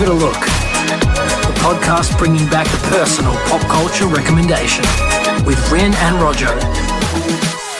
Give It a Look, the podcast bringing back a personal pop culture recommendation with Rin and Roger.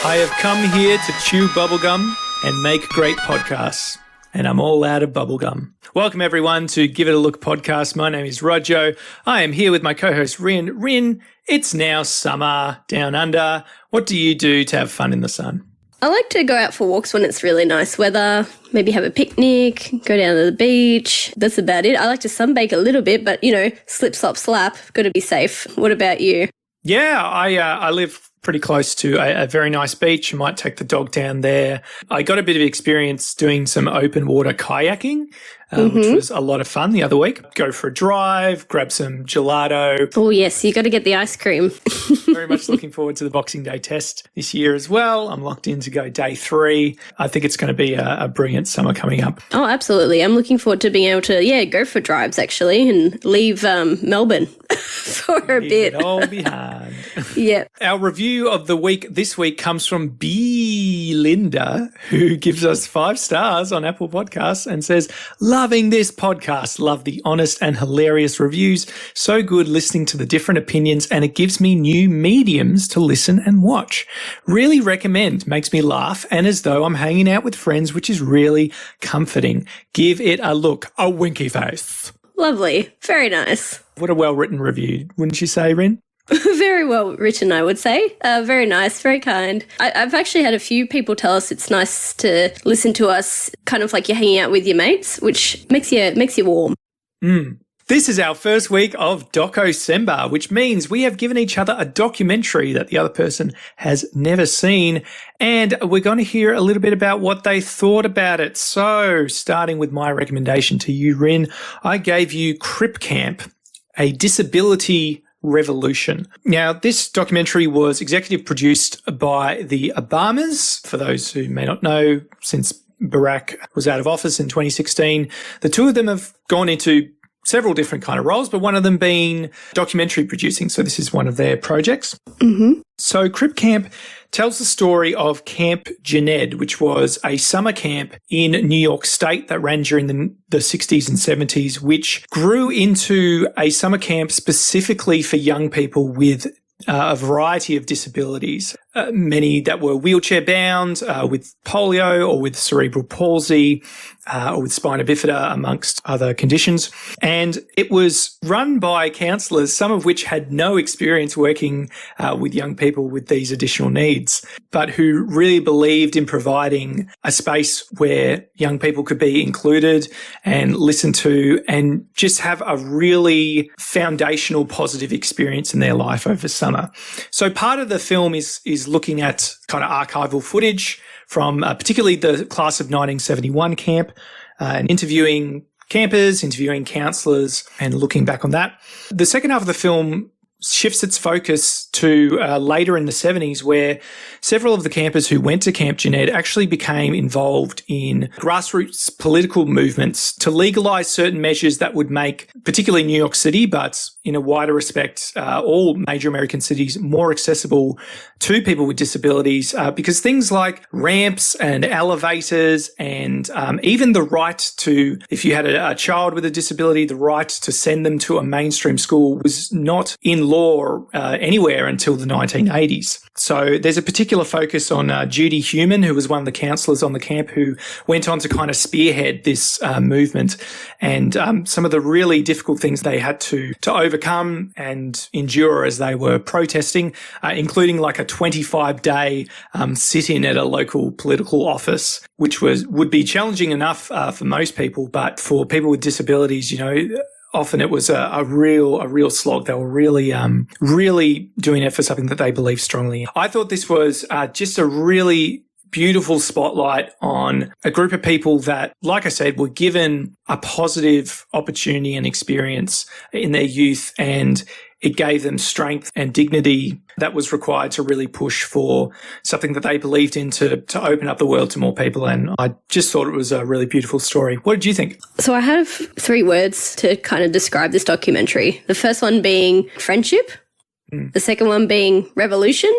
I have come here to chew bubblegum and make great podcasts, and I'm all out of bubblegum. Welcome, everyone, to Give It a Look podcast. My name is Rojo. I am here with my co-host, Rin. Rin, it's now summer down under. What do you do to have fun in the sun? I like to go out for walks when it's really nice weather, maybe have a picnic, go down to the beach. That's about it. I like to sunbake a little bit, but, slip, slop, slap. Got to be safe. What about you? Yeah, I live pretty close to a very nice beach. I might take the dog down there. I got a bit of experience doing some open water kayaking, which was a lot of fun the other week. Go for a drive, grab some gelato. Oh, yes, you got to get the ice cream. Very much looking forward to the Boxing Day test this year as well. I'm locked in to go day 3. I think it's going to be a brilliant summer coming up. Oh, absolutely. I'm looking forward to being able to, go for drives, actually, and leave Melbourne for a bit. Leave it all behind. Yeah. Our review of the week this week comes from B. Linda, who gives us 5 stars on Apple Podcasts and says, loving this podcast. Love the honest and hilarious reviews. So good listening to the different opinions, and it gives me new mediums to listen and watch. Really recommend. Makes me laugh and as though I'm hanging out with friends, which is really comforting. Give it a look. A winky face. Lovely. Very nice. What a well-written review, wouldn't you say, Rin? Very well written, I would say. Very nice, very kind. I've actually had a few people tell us it's nice to listen to us kind of like you're hanging out with your mates, which makes you warm. This is our first week of DOCO-CEMBER, which means we have given each other a documentary that the other person has never seen, and we're going to hear a little bit about what they thought about it. So, starting with my recommendation to you, Rin, I gave you Crip Camp, a disability revolution. Now, this documentary was executive produced by the Obamas. For those who may not know, since Barack was out of office in 2016, the two of them have gone into several different kind of roles, but one of them being documentary producing. So this is one of their projects. So Crip Camp tells the story of Camp Jened, which was a summer camp in New York State that ran during the 60s and 70s, which grew into a summer camp specifically for young people with a variety of disabilities, many that were wheelchair bound, with polio or with cerebral palsy, or with spina bifida, amongst other conditions. And it was run by counsellors, some of which had no experience working with young people with these additional needs, but who really believed in providing a space where young people could be included and listened to and just have a really foundational positive experience in their life over summer. So part of the film is looking at kind of archival footage from particularly the class of 1971 camp, and interviewing campers, interviewing counsellors, and looking back on that. The second half of the film shifts its focus to later in the 70s, where several of the campers who went to Camp Jened actually became involved in grassroots political movements to legalise certain measures that would make, particularly New York City, but in a wider respect, all major American cities more accessible to people with disabilities, because things like ramps and elevators and even the right to, if you had a child with a disability, the right to send them to a mainstream school was not in law anywhere until the 1980s. So there's a particular focus on Judy Human, who was one of the counsellors on the camp, who went on to kind of spearhead this movement, and some of the really difficult things they had to overcome and endure as they were protesting, including like a 25-day sit-in at a local political office, which would be challenging enough for most people, but for people with disabilities, often it was a real slog. They were really doing it for something that they believed strongly in. I thought this was just a really beautiful spotlight on a group of people that, like I said, were given a positive opportunity and experience in their youth, and it gave them strength and dignity that was required to really push for something that they believed in to open up the world to more people. And I just thought it was a really beautiful story. What did you think? So I have 3 words to kind of describe this documentary. The first one being friendship, the second one being revolution,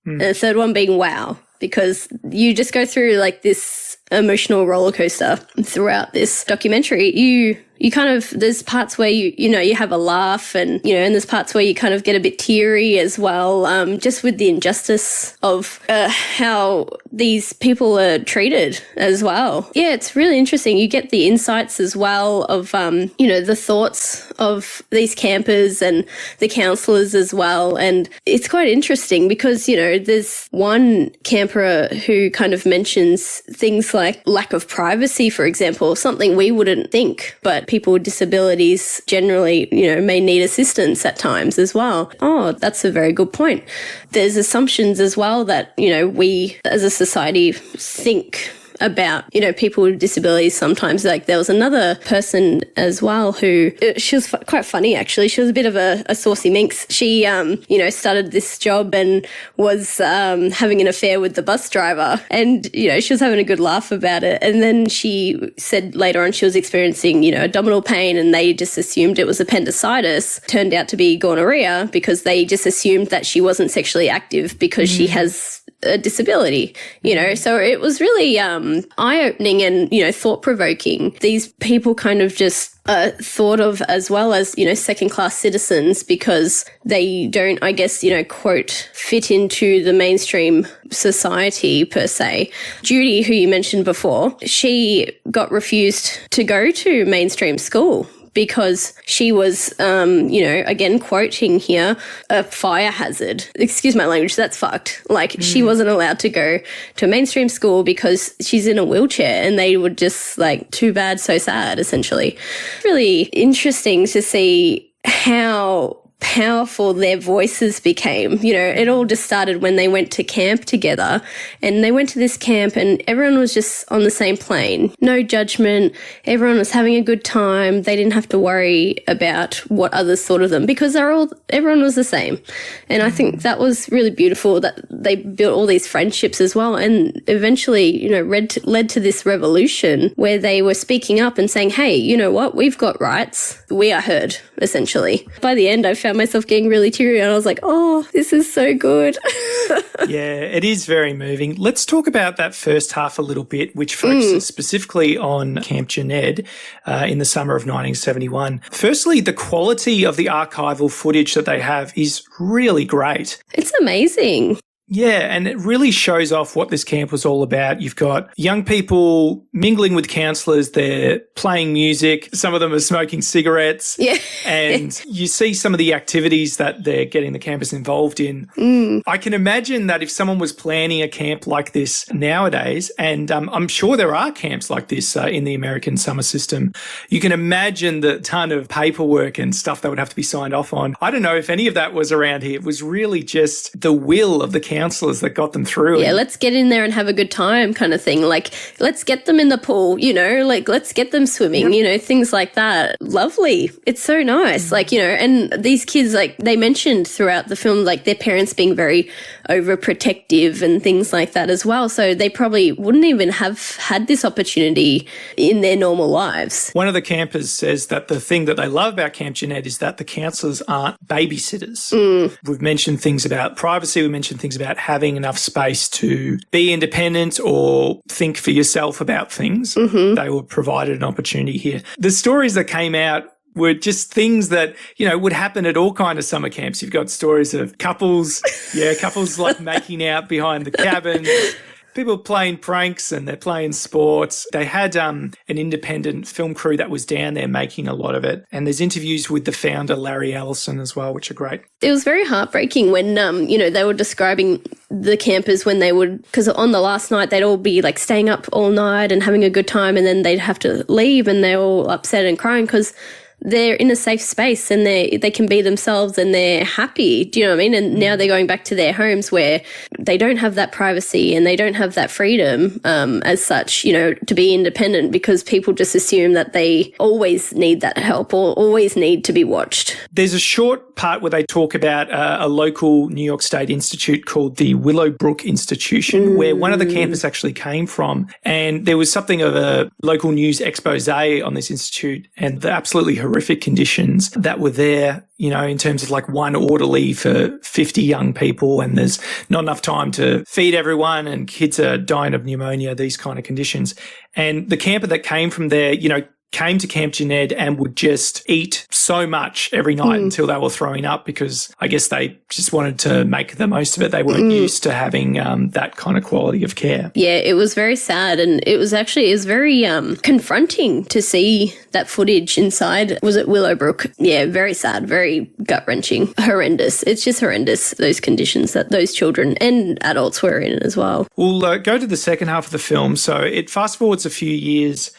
and the third one being wow, because you just go through like this emotional roller coaster throughout this documentary. You you kind of, there's parts where you have a laugh, and and there's parts where you kind of get a bit teary as well, just with the injustice of how these people are treated as well. Yeah, it's really interesting. You get the insights as well of the thoughts of these campers and the counsellors as well. And it's quite interesting because, there's one camper who kind of mentions things like lack of privacy, for example, something we wouldn't think, but people with disabilities generally, may need assistance at times as well. Oh, that's a very good point. There's assumptions as well that, we as a society think about, people with disabilities sometimes. Like there was another person as well who, she was quite funny actually. She was a bit of a saucy minx. She, started this job and was having an affair with the bus driver, and, she was having a good laugh about it. And then she said later on she was experiencing, abdominal pain, and they just assumed it was appendicitis. Turned out to be gonorrhea because they just assumed that she wasn't sexually active because she has a disability, so it was really eye-opening and, thought-provoking. These people kind of just thought of as well as, second-class citizens because they don't, I guess, quote, fit into the mainstream society per se. Judy, who you mentioned before, she got refused to go to mainstream school because she was, again, quoting here, a fire hazard. Excuse my language, that's fucked. Like, she wasn't allowed to go to a mainstream school because she's in a wheelchair, and they were just like, too bad, so sad, essentially. Really interesting to see how powerful their voices became. It all just started when they went to camp together, and they went to this camp and everyone was just on the same plane. No judgment. Everyone was having a good time. They didn't have to worry about what others thought of them because everyone was the same. And I think that was really beautiful that they built all these friendships as well, and eventually, led to this revolution where they were speaking up and saying, hey, you know what? We've got rights. We are heard, essentially. By the end, I found myself getting really teary, and I was like, oh, this is so good. Yeah, it is very moving. Let's talk about that first half a little bit, which focuses specifically on Camp Jened in the summer of 1971. Firstly, the quality of the archival footage that they have is really great. It's amazing. Yeah, and it really shows off what this camp was all about. You've got young people mingling with counsellors. They're playing music. Some of them are smoking cigarettes. Yeah. And you see some of the activities that they're getting the campers involved in. I can imagine that if someone was planning a camp like this nowadays, and I'm sure there are camps like this in the American summer system, you can imagine the ton of paperwork and stuff that would have to be signed off on. I don't know if any of that was around here. It was really just the will of the counsellors that got them through. Yeah, let's get in there and have a good time kind of thing. Like, let's get them in the pool, let's get them swimming, things like that. Lovely. It's so nice. And these kids, they mentioned throughout the film, their parents being very overprotective and things like that as well. So they probably wouldn't even have had this opportunity in their normal lives. One of the campers says that the thing that they love about Camp Jened is that the counsellors aren't babysitters. We've mentioned things about privacy. We mentioned things about having enough space to be independent or think for yourself about things. They were provided an opportunity here. The stories that came out were just things that, would happen at all kind of summer camps. You've got stories of couples making out behind the cabin. People playing pranks and they're playing sports. They had an independent film crew that was down there making a lot of it. And there's interviews with the founder, Larry Ellison, as well, which are great. It was very heartbreaking when, they were describing the campers when they would, because on the last night they'd all be staying up all night and having a good time, and then they'd have to leave and they're all upset and crying because they're in a safe space and they can be themselves and they're happy. Do you know what I mean? And now they're going back to their homes where they don't have that privacy and they don't have that freedom as such, to be independent, because people just assume that they always need that help or always need to be watched. There's a short part where they talk about a local New York State institute called the Willowbrook Institution, where one of the campers actually came from. And there was something of a local news expose on this institute and the absolutely horrific conditions that were there, in terms of one orderly for 50 young people, and there's not enough time to feed everyone and kids are dying of pneumonia, these kind of conditions. And the camper that came from there, came to Camp Jened and would just eat so much every night until they were throwing up, because I guess they just wanted to make the most of it. They weren't used to having that kind of quality of care. Yeah, it was very sad, and it was very confronting to see that footage inside. Was it Willowbrook? Yeah, very sad, very gut-wrenching, horrendous. It's just horrendous, those conditions that those children and adults were in as well. We'll go to the second half of the film. So it fast forwards a few years.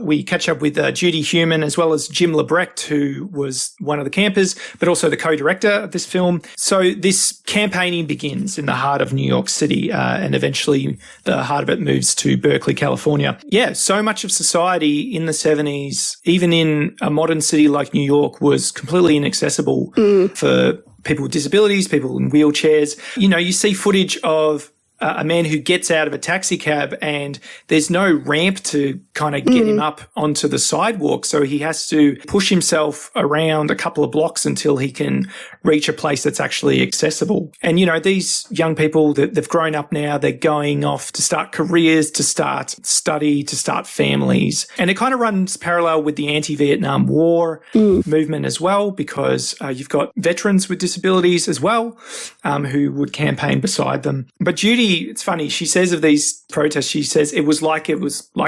We catch up with Judy Heumann as well as Jim Lebrecht, who was one of the campers, but also the co-director of this film. So this campaigning begins in the heart of New York City, and eventually the heart of it moves to Berkeley, California. Yeah, so much of society in the 70s, even in a modern city like New York, was completely inaccessible for people with disabilities, people in wheelchairs. You know, you see footage of a man who gets out of a taxi cab and there's no ramp to kind of get him up onto the sidewalk. So he has to push himself around a couple of blocks until he can reach a place that's actually accessible. And, you know, these young people, they've grown up now, they're going off to start careers, to start study, to start families. And it kind of runs parallel with the anti-Vietnam War movement as well, because you've got veterans with disabilities as well who would campaign beside them. But Judy, it's funny, she says of these protests, she says it was like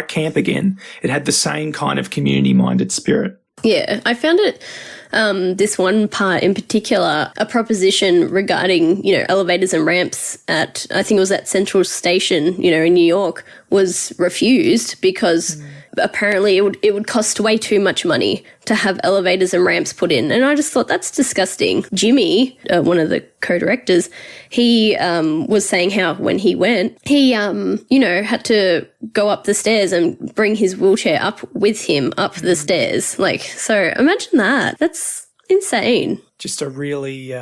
camp again. It had the same kind of community-minded spirit. Yeah, I found it, this one part in particular, a proposition regarding, you know, elevators and ramps at, I think it was at Central Station, you know, in New York, was refused because apparently it would cost way too much money to have elevators and ramps put in. And I just thought, that's disgusting. Jimmy, one of the co-directors, he was saying how when he went, he, you know, had to go up the stairs and bring his wheelchair up with him up the stairs. Like, so imagine that. That's insane. Just a really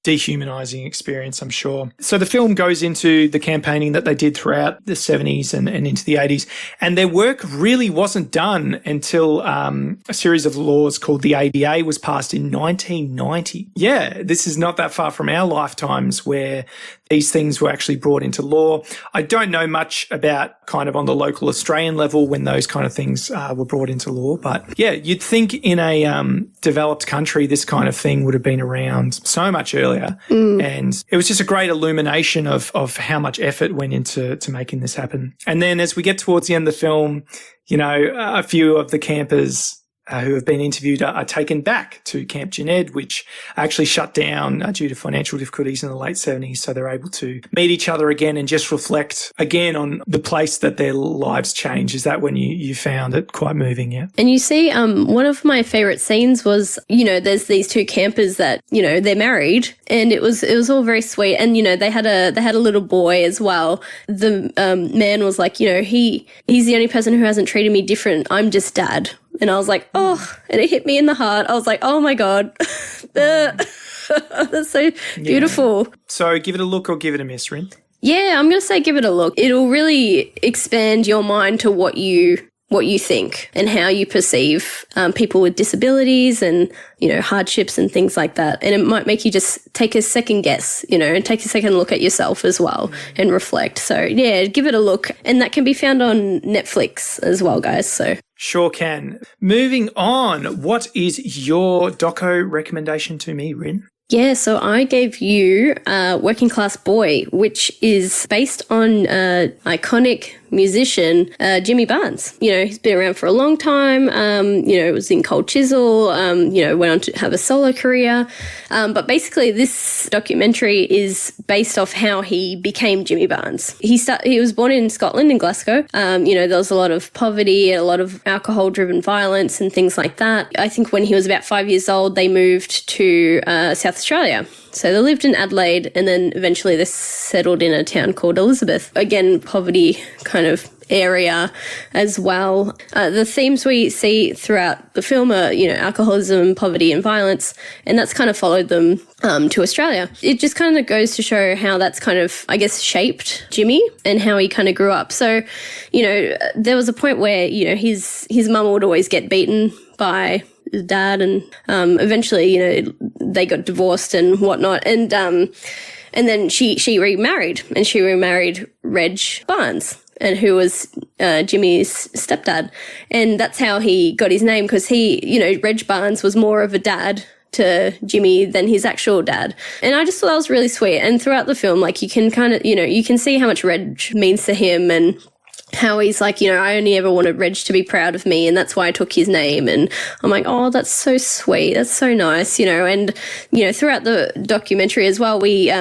dehumanizing experience, I'm sure. So the film goes into the campaigning that they did throughout the 70s and into the 80s. And their work really wasn't done until a series of laws called the ADR was passed in 1990. Yeah, this is not that far from our lifetimes where these things were actually brought into law. I don't know much about kind of on the local Australian level when those kind of things were brought into law. But yeah, you'd think in a developed country, this kind of thing would have been around so much earlier. And it was just a great illumination of how much effort went into making this happen. And then as we get towards the end of the film, you know, a few of the campers who have been interviewed are taken back to Camp Jened, which actually shut down due to financial difficulties in the late 70s. So they're able to meet each other again and just reflect again on the place that their lives changed. Is that when you found it quite moving? Yeah. And you see, one of my favorite scenes was, you know, there's these two campers that, you know, they're married, and it was all very sweet. And, you know, they had a little boy as well. The man was like, you know, he's the only person who hasn't treated me different. I'm just dad. And I was like, oh, and it hit me in the heart. I was like, oh my God. That's so beautiful. So give it a look or give it a miss, Rin? Yeah, I'm going to say give it a look. It'll really expand your mind to what you think and how you perceive people with disabilities and, you know, hardships and things like that. And it might make you just take a second guess, you know, and take a second look at yourself as well and reflect. So, yeah, give it a look. And that can be found on Netflix as well, guys. So sure can. Moving on, what is your doco recommendation to me, Rin? Yeah, so I gave you Working Class Boy, which is based on iconic musician Jimmy Barnes. You know, he's been around for a long time. You know, was in Cold Chisel, you know, went on to have a solo career. But basically this documentary is based off how he became Jimmy Barnes. He was born in Scotland, in Glasgow. You know, there was a lot of poverty, a lot of alcohol-driven violence and things like that. I think when he was about 5 years old, they moved to South Australia. So they lived in Adelaide, and then eventually they settled in a town called Elizabeth. Again, poverty kind of area as well. The themes we see throughout the film are, you know, alcoholism, poverty and violence, and that's kind of followed them to Australia. It just kind of goes to show how that's kind of, I guess, shaped Jimmy and how he kind of grew up. So, you know, there was a point where, you know, his mum would always get beaten by his dad, and eventually, you know, they got divorced and whatnot, and then she remarried, and she remarried Reg Barnes. and who was Jimmy's stepdad. And that's how he got his name, because Reg Barnes was more of a dad to Jimmy than his actual dad. And I just thought that was really sweet. And throughout the film, like, you can kind of, you can see how much Reg means to him, and how he's like, I only ever wanted Reg to be proud of me, and that's why I took his name. And I'm like, oh, that's so sweet. That's so nice, And, throughout the documentary as well, we,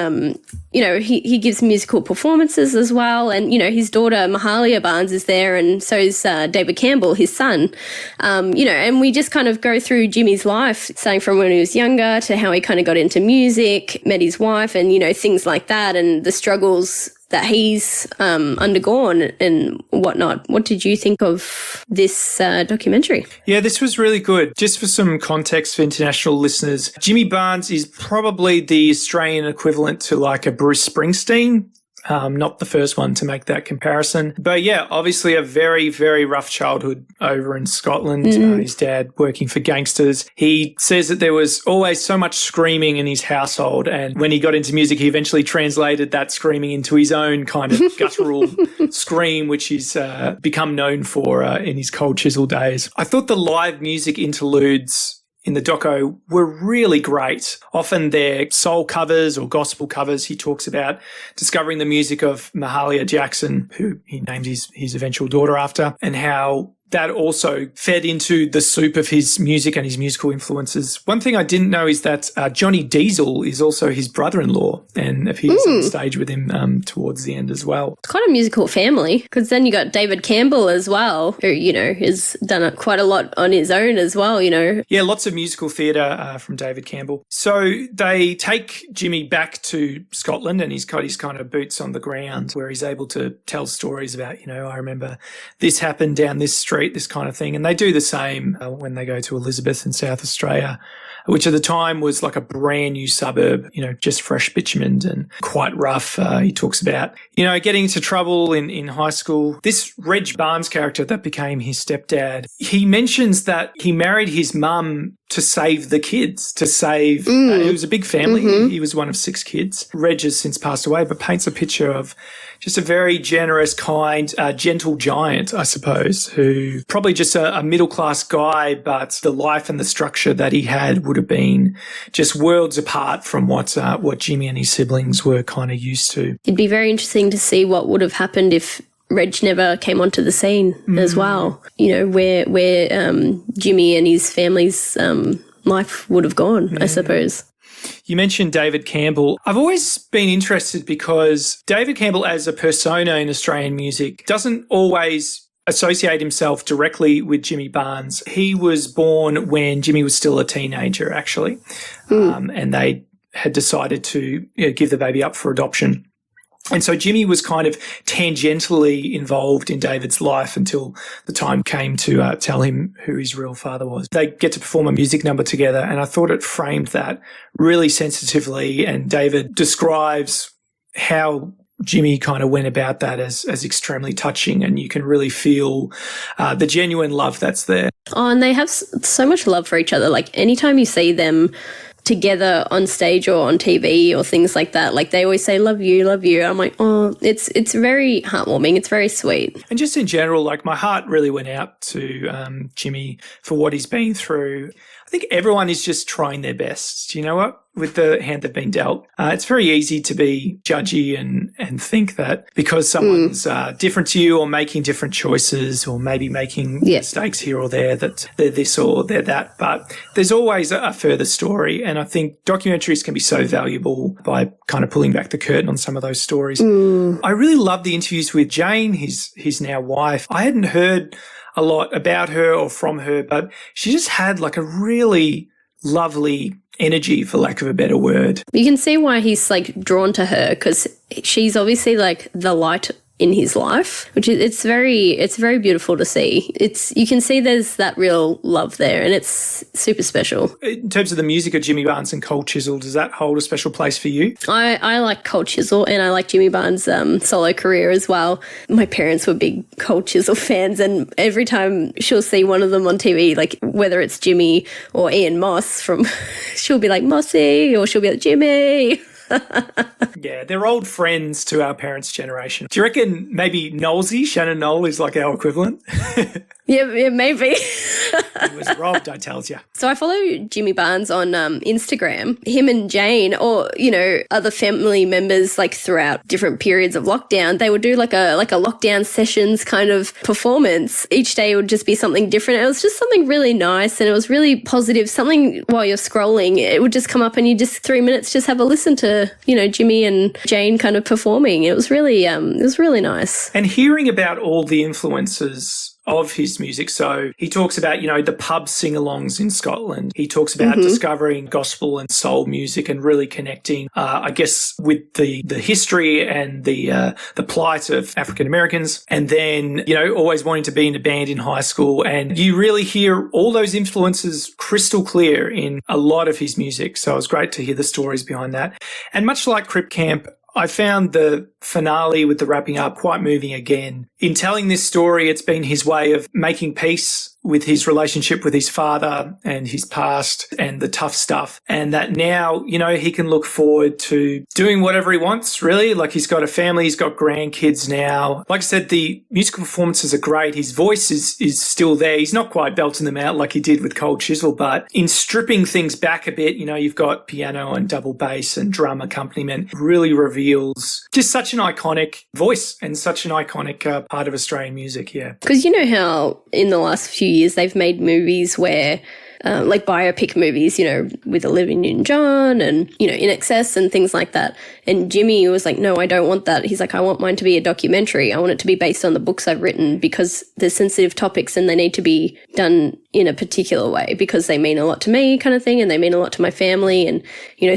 he gives musical performances as well. And, his daughter, Mahalia Barnes, is there, and so is David Campbell, his son. And we just kind of go through Jimmy's life, starting from when he was younger to how he kind of got into music, met his wife, and, things like that, and the struggles that he's undergone and whatnot. What did you think of this documentary? Yeah, this was really good. Just for some context for international listeners, Jimmy Barnes is probably the Australian equivalent to like a Bruce Springsteen. Not the first one to make that comparison. But yeah, obviously a very, very rough childhood over in Scotland. His dad working for gangsters. He says that there was always so much screaming in his household. And when he got into music, he eventually translated that screaming into his own kind of guttural scream, which he's become known for in his cold chisel days. I thought the live music interludes in the doco were really great. Often they're soul covers or gospel covers. He talks about discovering the music of Mahalia Jackson, who he named his eventual daughter after, and how that also fed into the soup of his music and his musical influences. One thing I didn't know is that Johnny Diesel is also his brother-in-law, and appears on stage with him towards the end as well. It's quite a musical family, because then you got David Campbell as well, who, has done quite a lot on his own as well, Yeah, lots of musical theatre from David Campbell. So they take Jimmy back to Scotland, and he's got his kind of boots on the ground, where he's able to tell stories about, I remember this happened down this street, this kind of thing. And they do the same when they go to Elizabeth in South Australia, which at the time was like a brand new suburb, just fresh bitumened and quite rough. He talks about, getting into trouble in high school. This Reg Barnes character that became his stepdad, he mentions that he married his mum to save the kids, it was a big family. He was one of 6 kids. Reg has since passed away, but paints a picture of just a very generous, kind, gentle giant, I suppose, who probably just a middle-class guy, but the life and the structure that he had would have been just worlds apart from what Jimmy and his siblings were kind of used to. It'd be very interesting to see what would have happened if Reg never came onto the scene as well. Where Jimmy and his family's life would have gone, I suppose. You mentioned David Campbell. I've always been interested because David Campbell as a persona in Australian music doesn't always associate himself directly with Jimmy Barnes. He was born when Jimmy was still a teenager, actually, and they had decided to give the baby up for adoption. And so Jimmy was kind of tangentially involved in David's life until the time came to tell him who his real father was. They get to perform a music number together, and I thought it framed that really sensitively, and David describes how Jimmy kind of went about that as extremely touching, and you can really feel the genuine love that's there. Oh, and they have so much love for each other. Like, anytime you see them together on stage or on TV or things like that, like, they always say, love you, love you. I'm like, oh, it's very heartwarming. It's very sweet. And just in general, like, my heart really went out to Jimmy for what he's been through. I think everyone is just trying their best. You know what? With the hand they've been dealt, it's very easy to be judgy and think that because someone's different to you or making different choices or maybe making mistakes here or there that they're this or they're that. But there's always a further story. And I think documentaries can be so valuable by kind of pulling back the curtain on some of those stories. I really love the interviews with Jane, his now wife. I hadn't heard a lot about her or from her, but she just had like a really lovely energy, for lack of a better word. You can see why he's like drawn to her, because she's obviously like the light in his life, which is it's very beautiful to see. You can see there's that real love there, and it's super special. In terms of the music of Jimmy Barnes and Cold Chisel, does that hold a special place for you? I like Cold Chisel, and I like Jimmy Barnes' solo career as well. My parents were big Cold Chisel fans, and every time she'll see one of them on TV, like whether it's Jimmy or Ian Moss she'll be like, Mossy, or she'll be like, Jimmy. Yeah, they're old friends to our parents' generation. Do you reckon maybe Knowlesy, Shannon Knoll, is like our equivalent? Yeah, maybe. He was robbed, I tells you. So I follow Jimmy Barnes on Instagram. Him and Jane, or other family members, like throughout different periods of lockdown, they would do like a lockdown sessions kind of performance. Each day would just be something different. It was just something really nice, and it was really positive. Something while you're scrolling, it would just come up, and you just 3 minutes just have a listen to Jimmy and Jane kind of performing. It was really nice. And hearing about all the influences of his music. So he talks about, the pub sing-alongs in Scotland. He talks about discovering gospel and soul music and really connecting, I guess, with the history and the plight of African Americans. And then, always wanting to be in a band in high school. And you really hear all those influences crystal clear in a lot of his music. So it was great to hear the stories behind that. And much like Crip Camp, I found the finale with the wrapping up quite moving again. In telling this story, it's been his way of making peace with his relationship with his father and his past and the tough stuff. And that now, he can look forward to doing whatever he wants, really. Like, he's got a family, he's got grandkids now. Like I said, the musical performances are great. His voice is still there. He's not quite belting them out like he did with Cold Chisel, but in stripping things back a bit, you've got piano and double bass and drum accompaniment. It really reveals just such an iconic voice and such an iconic part of Australian music, yeah. Because you know how in the last few years they've made movies where like biopic movies, with Olivia Newton-John and, In Excess and things like that. And Jimmy was like, no, I don't want that. He's like, I want mine to be a documentary. I want it to be based on the books I've written because they're sensitive topics and they need to be done in a particular way because they mean a lot to me kind of thing and they mean a lot to my family and,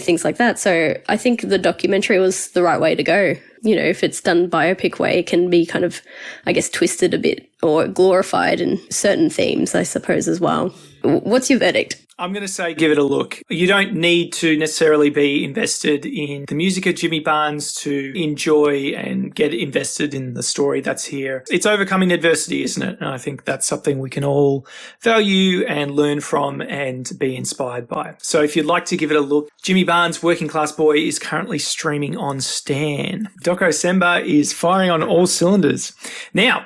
things like that. So I think the documentary was the right way to go. If it's done biopic way, it can be kind of, I guess, twisted a bit or glorified in certain themes, I suppose, as well. What's your verdict? I'm going to say give it a look. You don't need to necessarily be invested in the music of Jimmy Barnes to enjoy and get invested in the story that's here. It's overcoming adversity, isn't it? And I think that's something we can all value and learn from and be inspired by. So if you'd like to give it a look, Jimmy Barnes' Working Class Boy is currently streaming on Stan. DOCO-CEMBER is firing on all cylinders. Now,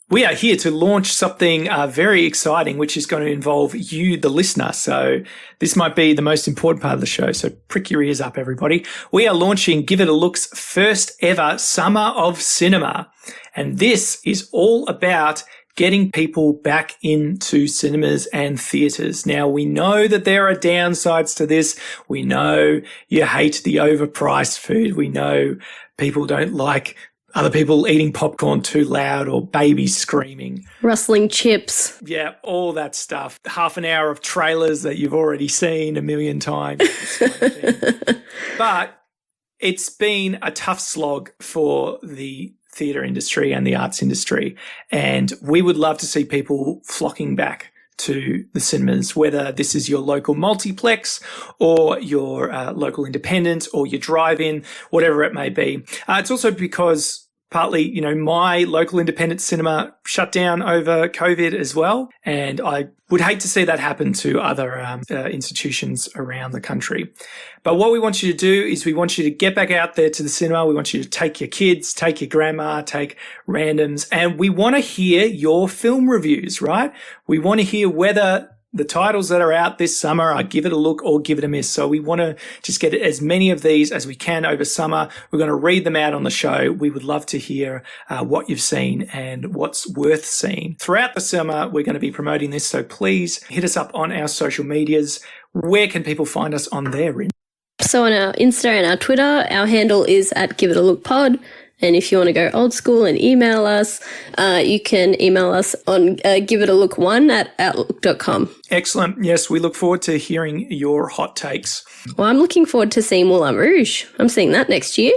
we are here to launch something very exciting, which is going to involve you, the listener. So this might be the most important part of the show. So prick your ears up, everybody. We are launching Give It a Look's first ever Summer of Cinema. And this is all about getting people back into cinemas and theatres. Now, we know that there are downsides to this. We know you hate the overpriced food. We know people don't like other people eating popcorn too loud or babies screaming. Rustling chips. Yeah, all that stuff. Half an hour of trailers that you've already seen a million times. But it's been a tough slog for the theatre industry and the arts industry. And we would love to see people flocking back to the cinemas, whether this is your local multiplex or your local independent or your drive-in, whatever it may be. It's also because partly, my local independent cinema shut down over COVID as well. And I would hate to see that happen to other institutions around the country. But what we want you to do is we want you to get back out there to the cinema. We want you to take your kids, take your grandma, take randoms, and we want to hear your film reviews, right? We want to hear whether the titles that are out this summer are Give It a Look or Give It a Miss. So we want to just get as many of these as we can over summer. We're going to read them out on the show. We would love to hear what you've seen and what's worth seeing. Throughout the summer, we're going to be promoting this. So please hit us up on our social medias. Where can people find us on there, Rin? So on our Insta and our Twitter, our handle is @GiveItALookPod. And if you want to go old school and email us, you can email us on giveitalook1@outlook.com. Excellent. Yes, we look forward to hearing your hot takes. Well, I'm looking forward to seeing Moulin Rouge. I'm seeing that next year.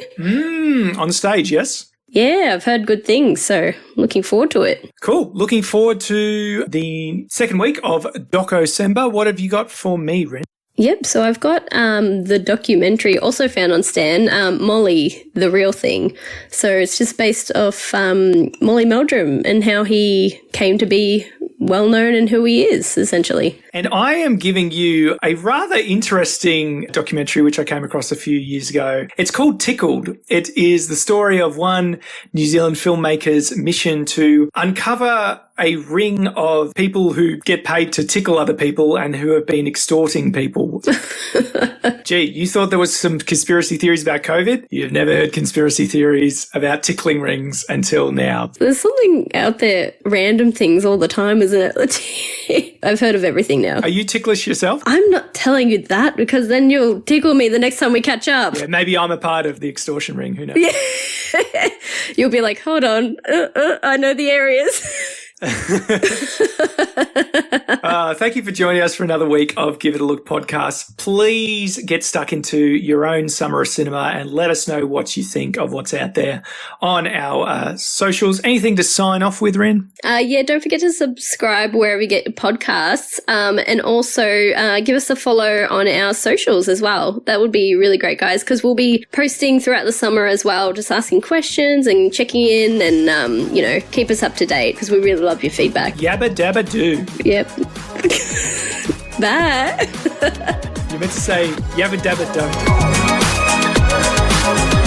On stage, yes? Yeah, I've heard good things, so looking forward to it. Cool. Looking forward to the second week of DOCO-CEMBER. What have you got for me, Ren? Yep, so I've got the documentary also found on Stan, Molly, The Real Thing. So it's just based off Molly Meldrum and how he came to be well known and who he is, essentially. And I am giving you a rather interesting documentary which I came across a few years ago. It's called Tickled. It is the story of one New Zealand filmmaker's mission to uncover a ring of people who get paid to tickle other people and who have been extorting people. Gee, you thought there was some conspiracy theories about COVID? You've never heard conspiracy theories about tickling rings until now. There's something out there, random things all the time, isn't it? I've heard of everything now. Are you ticklish yourself? I'm not telling you that because then you'll tickle me the next time we catch up. Yeah, maybe I'm a part of the extortion ring. Who knows? Yeah. You'll be like, hold on, I know the areas. Thank you for joining us for another week of Give It a Look podcast. Please get stuck into your own summer of cinema and let us know what you think of what's out there on our socials. Anything to sign off with, Ren? Yeah, don't forget to subscribe wherever you get your podcasts, and also give us a follow on our socials as well. That would be really great, guys, because we'll be posting throughout the summer as well, just asking questions and checking in and, keep us up to date because we really love your feedback. Yabba dabba do. Yep. Bye. You meant to say yabba dabba don't.